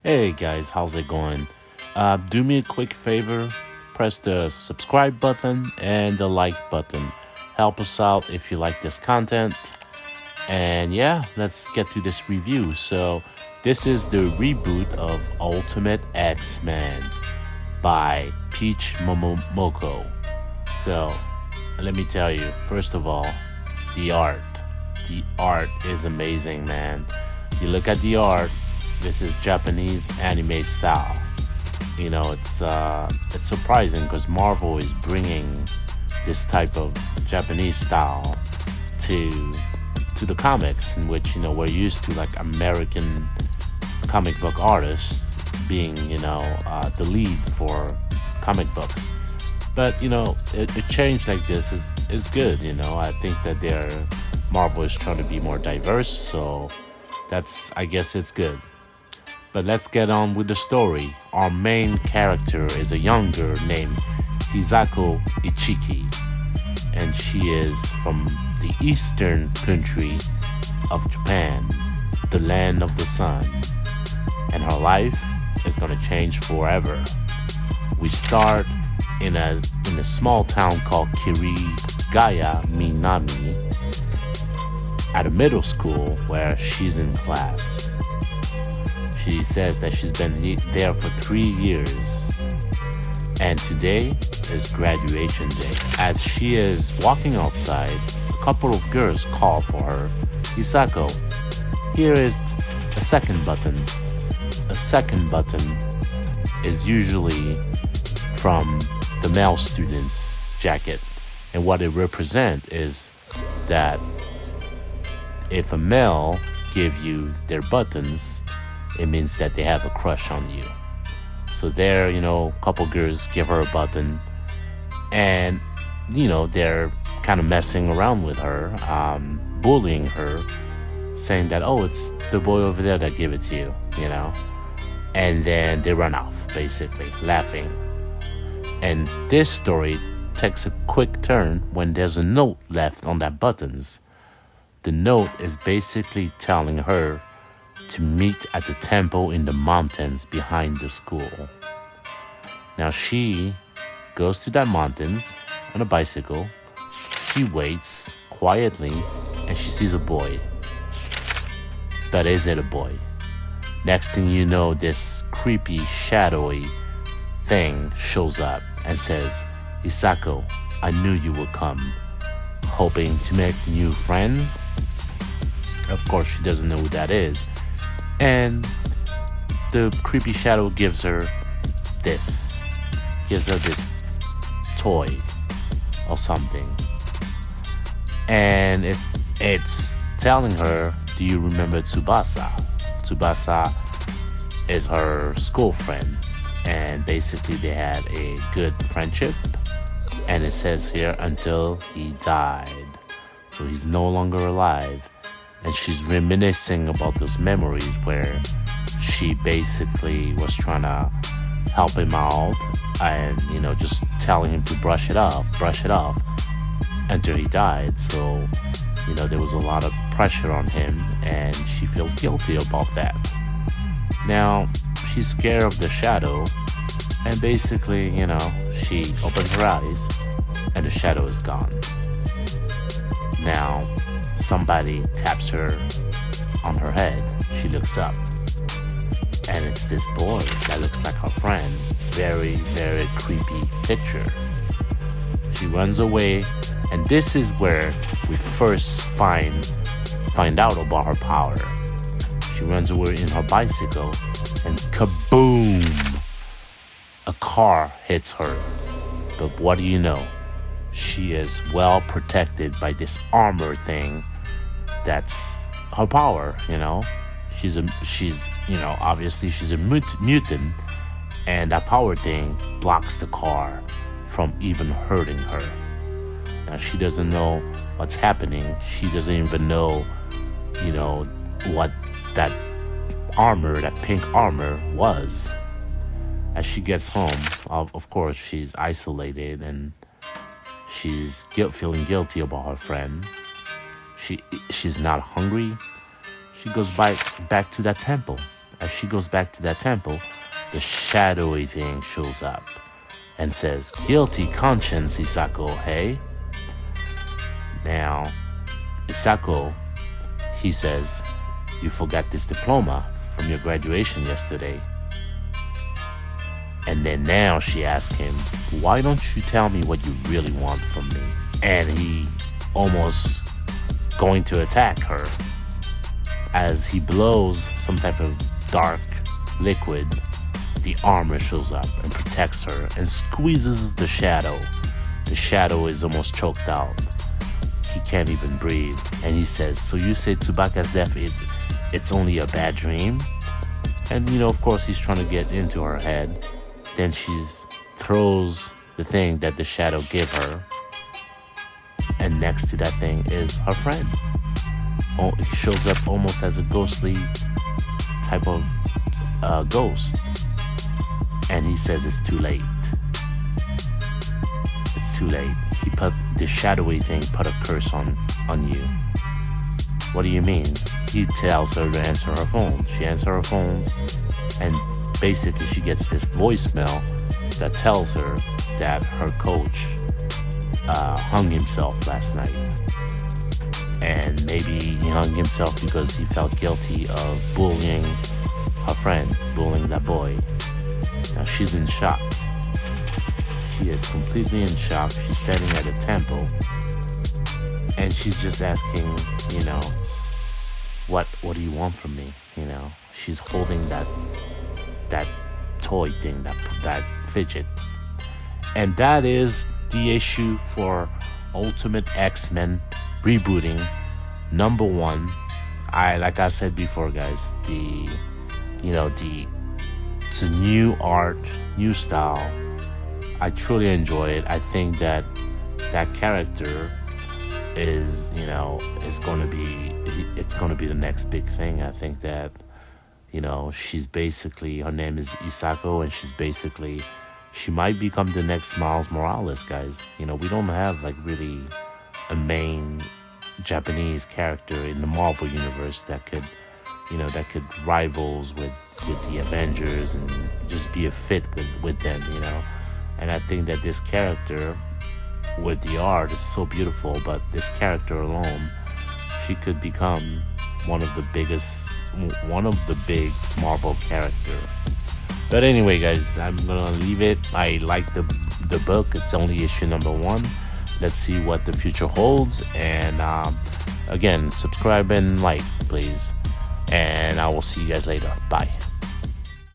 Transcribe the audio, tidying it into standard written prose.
Hey guys, how's it going? Do me a quick favor, press the subscribe button and the like button. Help us out if you like this content. And yeah, let's get to this review. So, this is the reboot of Ultimate X-Men by Peach Momoko. So, let me tell you, first of all, the art. The art is amazing, man. You look at the art, this is Japanese anime style. It's surprising because Marvel is bringing this type of Japanese style to the comics, in which we're used to like American comic book artists being the lead for comic books. But it changed like this is good. I think that Marvel is trying to be more diverse, so I guess it's good. But let's get on with the story. Our main character is a young girl named Hisako Ichiki, and she is from the eastern country of Japan, the land of the sun. And her life is gonna change forever. We start in a small town called Kirigaya Minami at a middle school where she's in class. She says that she's been there for 3 years, and today is graduation day. As she is walking outside, a couple of girls call for her. Hisako, here is a second button. A second button is usually from the male student's jacket, and what it represents is that if a male give you their buttons, it means that they have a crush on you. So there, a couple girls give her a button, and they're kind of messing around with her, bullying her, saying that, oh, it's the boy over there that gave it to you. And then they run off, basically laughing. And this story takes a quick turn when there's a note left on that buttons. The note is basically telling her to meet at the temple in the mountains behind the school. Now she goes to that mountains on a bicycle. She waits quietly and she sees a boy. But is it a boy? Next thing you know, this creepy, shadowy thing shows up and says, Hisako, I knew you would come. Hoping to make new friends? Of course, she doesn't know who that is. And the creepy shadow gives her this toy or something. And it's telling her, do you remember Tsubasa? Tsubasa is her school friend, and basically they had a good friendship. And it says here, until he died. So he's no longer alive. And she's reminiscing about those memories where she basically was trying to help him out and, just telling him to brush it off until he died. So, there was a lot of pressure on him, and she feels guilty about that. Now, she's scared of the shadow, and basically, she opens her eyes and the shadow is gone. Now, somebody taps her on her head. She looks up, and it's this boy that looks like her friend. Very, very creepy picture. She runs away, and this is where we first find out about her power. She runs away in her bicycle, and kaboom! A car hits her. But what do you know? She is well protected by this armor thing. That's her power. She's obviously she's a mutant, and that power thing blocks the car from even hurting her. Now she doesn't know what's happening. She doesn't even know, what that armor, that pink armor was. As she gets home, of course, she's isolated and she's feeling guilty about her friend. She's not hungry. She goes back to that temple as she goes back to that temple, the shadowy thing shows up and says, "Guilty conscience, Isako, hey?" Now, Isako, he says, "You forgot this diploma from your graduation yesterday." And then now she asks him, "Why don't you tell me what you really want from me?" And he almost going to attack her as he blows some type of dark liquid. The armor shows up and protects her and squeezes the shadow. The shadow is almost choked out. He can't even breathe. And he says, "So you say Tsubaka's death, it's only a bad dream?" And of course he's trying to get into her head. Then she throws the thing that the shadow gave her. And next to that thing is her friend. Oh, it shows up almost as a ghostly type of ghost. And he says it's too late. It's too late. He put the shadowy thing, put a curse on you. What do you mean? He tells her to answer her phone. She answers her phones, and basically she gets this voicemail that tells her that her coach hung himself last night. And maybe he hung himself because he felt guilty of bullying her friend, bullying that boy. Now she's in shock. She is completely in shock. She's standing at a temple, and she's just asking, what do you want from me? She's holding that toy thing, that fidget. And that is the issue for Ultimate X-Men rebooting number 1. Like I said before, guys, it's a new art, new style. I truly enjoy it. I think that character is, it's going to be the next big thing. I think that, she's basically, her name is Isako, and she might become the next Miles Morales, guys. We don't have really a main Japanese character in the Marvel universe that could rivals with the Avengers and just be a fit with them, And I think that this character, with the art, is so beautiful, but this character alone, she could become one of the big Marvel character. But anyway, guys, I'm gonna leave it. I like the book. It's only issue number 1. Let's see what the future holds. And again, subscribe and like, please. And I will see you guys later. Bye.